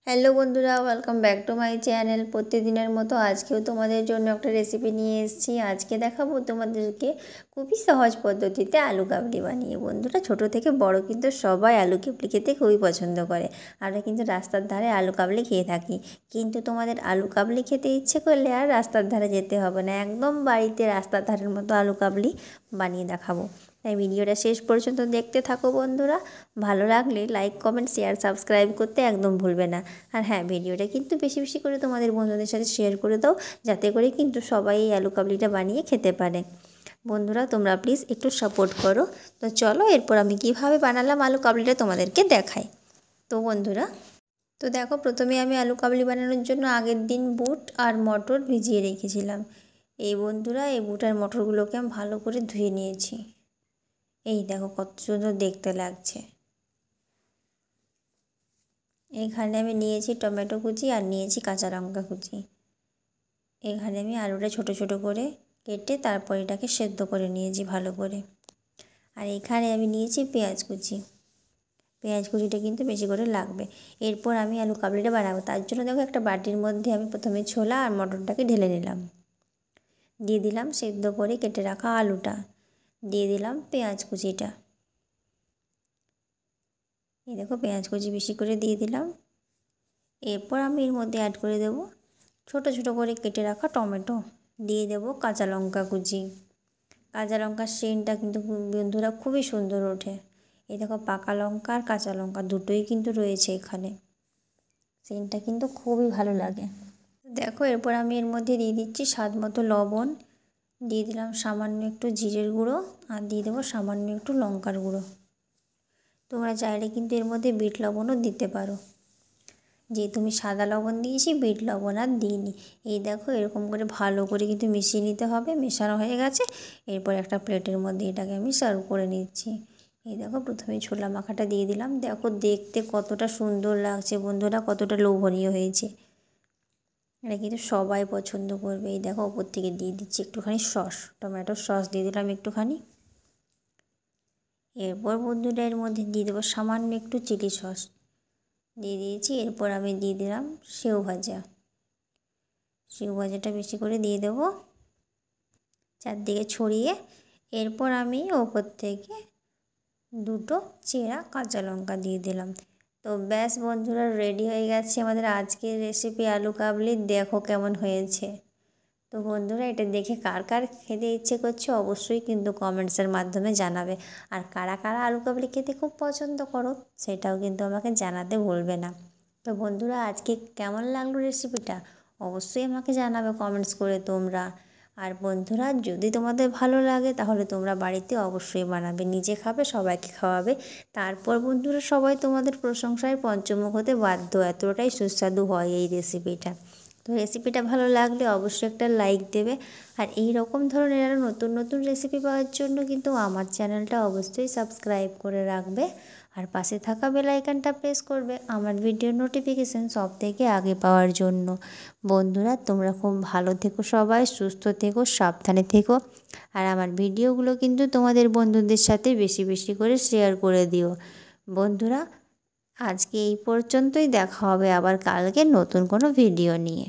Hello বন্ধুরা, welcome back to my channel. প্রতিদিনের মতো আজকেও তোমাদের জন্য একটা রেসিপি নিয়ে এসেছি। আজকে দেখাবো তোমাদেরকে খুবই সহজ পদ্ধতিতে আলু কাবলি বানিয়ে। বন্ধুরা, ছোট থেকে বড় কিন্তু সবাই আলু কাবলি খেতে খুবই পছন্দ করে। আমরা কিন্তু রাস্তার ধারে আলু কাবলি খেয়ে থাকি, কিন্তু তোমাদের আলু কাবলি খেতে ইচ্ছে করলে আর রাস্তার ধারে যেতে হবে না, একদম বাড়িতে রাস্তার ধারের মতো আলু কাবলি বানিয়ে দেখাবো। তাই ভিডিওটা শেষ পর্যন্ত দেখতে থাকো বন্ধুরা। ভালো লাগলে লাইক, কমেন্ট, শেয়ার, সাবস্ক্রাইব করতে একদম ভুলবে না। আর হ্যাঁ, ভিডিওটা কিন্তু বেশি বেশি করে তোমাদের বন্ধুদের সাথে শেয়ার করে দাও, যাতে করে কিন্তু সবাই এই আলু কাবলিটা বানিয়ে খেতে পারে। বন্ধুরা, তোমরা প্লিজ একটু সাপোর্ট করো। তো চলো, এরপর আমি কিভাবে বানালাম আলু কাবলিটা তোমাদেরকে দেখাই। তো বন্ধুরা, তো দেখো, প্রথমে আমি আলু কাবলি বানানোর জন্য আগের দিন বুট আর মটর ভিজিয়ে রেখেছিলাম। এই বন্ধুরা, এই বুট আর মটরগুলোকে আমি ভালো করে ধুয়ে নিয়েছি। এই দেখো কত সুন্দর দেখতে লাগছে। এখানে আমি নিয়েছি টমেটো কুচি আর নিয়েছি কাঁচা লঙ্কা কুচি। এখানে আমি আলুটা ছোট ছোট করে কেটে তারপর এটাকে সেদ্ধ করে নিয়েছি ভালো করে। আর এখানে আমি নিয়েছি পেঁয়াজ কুচি। পেঁয়াজ কুচিটা কিন্তু বেশি করে লাগবে। এরপর আমি আলু কাবলিটা বানাবো, তার জন্য দেখো একটা বাটির মধ্যে আমি প্রথমে ছোলা আর মটরটাকে ঢেলে নিলাম। দিয়ে দিলাম সেদ্ধ করে কেটে রাখা আলুটা। দিয়ে দিলাম পেঁয়াজ কুচিটা। এই দেখো, পেঁয়াজ কুচি বেশি করে দিয়ে দিলাম। এরপর আমি এর মধ্যে অ্যাড করে দেব ছোট ছোট করে কেটে রাখা টমেটো। দিয়ে দেব কাঁচা লঙ্কা কুচি। কাঁচা লঙ্কার সেন্টটা কিন্তু বন্ধুরা খুবই সুন্দর ওঠে। এই দেখো, পাকা লঙ্কা আর কাঁচা লঙ্কা দুটোই কিন্তু রয়েছে এখানে। সেন্টটা কিন্তু খুবই ভালো লাগে। দেখো, এরপর আমি এর মধ্যে দিয়ে দিচ্ছি স্বাদ মতো লবণ। দিয়ে দিলাম সামান্য একটু জিরের গুঁড়ো আর দিয়ে দেবো সামান্য একটু লঙ্কার গুঁড়ো। তোমরা চাইলে কিন্তু এর মধ্যে বিট লবণও দিতে পারো। যেহেতু আমি সাদা লবণ দিয়েছি, বিট লবণ আর দিইনি। এই দেখো, এরকম করে ভালো করে কিন্তু মিশিয়ে নিতে হবে। মেশানো হয়ে গেছে। এরপর একটা প্লেটের মধ্যে এটাকে আমি সার্ভ করে নিচ্ছি। এই দেখো, প্রথমে ছোলা মাখাটা দিয়ে দিলাম। দেখো দেখতে কতটা সুন্দর লাগছে বন্ধুরা, কতটা লোভনীয় হয়েছে। এটা কিন্তু সবাই পছন্দ করবে। এই দেখো, ওপর থেকে দিয়ে দিচ্ছি একটুখানি সস, টমেটোর সস দিয়ে দিলাম একটুখানি। এরপর বন্ধুরা, এর মধ্যে দিয়ে দেবো সামান্য একটু চিলি সস দিয়ে দিয়েছি। এরপর আমি দিয়ে দিলাম সেও ভাজা। সেও ভাজাটা বেশি করে দিয়ে দেবো চারদিকে ছড়িয়ে। এরপর আমি ওপর থেকে দুটো চেরা কাঁচা লঙ্কা দিয়ে দিলাম। তো ব্যাস বন্ধুরা, রেডি হয়ে গেছে আমাদের আজকের রেসিপি আলু কাবলি। দেখো কেমন হয়েছে। তো বন্ধুরা, এটা দেখে কার কার খেতে ইচ্ছে করছে অবশ্যই কিন্তু কমেন্টসের মাধ্যমে জানাবে। আর কারা কারা আলু কাবলি খেতে খুব পছন্দ করো সেটাও কিন্তু আমাকে জানাতে ভুলবে না। তো বন্ধুরা, আজকে কেমন লাগলো রেসিপিটা অবশ্যই আমাকে জানাবে কমেন্টস করে তোমরা। আর বন্ধুরা, যদি তোমাদের ভালো লাগে তাহলে তোমরা বাড়িতে অবশ্যই বানাবে, নিজে খাবে, সবাইকে খাওয়াবে। তারপর বন্ধুরা, সবাই তোমাদের প্রশংসায় পঞ্চমুখ হতে বাধ্য, এতটাই সুস্বাদু হয় এই রেসিপিটা। তো রেসিপিটা ভালো লাগলে অবশ্যই একটা লাইক দেবে। আর এই রকম ধরনের আরও নতুন নতুন রেসিপি পাওয়ার জন্য কিন্তু আমার চ্যানেলটা অবশ্যই সাবস্ক্রাইব করে রাখবে। আর পাশে থাকা বেল আইকনটা প্রেস করবে আমার ভিডিও নোটিফিকেশান সব থেকে আগে পাওয়ার জন্য। বন্ধুরা, তোমরা খুব ভালো থেকো, সবাই সুস্থ থেকো, সাবধানে থেকো। আর আমার ভিডিওগুলো কিন্তু তোমাদের বন্ধুদের সাথে বেশি বেশি করে শেয়ার করে দিও। বন্ধুরা, আজকে এই পর্যন্তই। দেখা হবে আবার কালকে নতুন কোনো ভিডিও নিয়ে।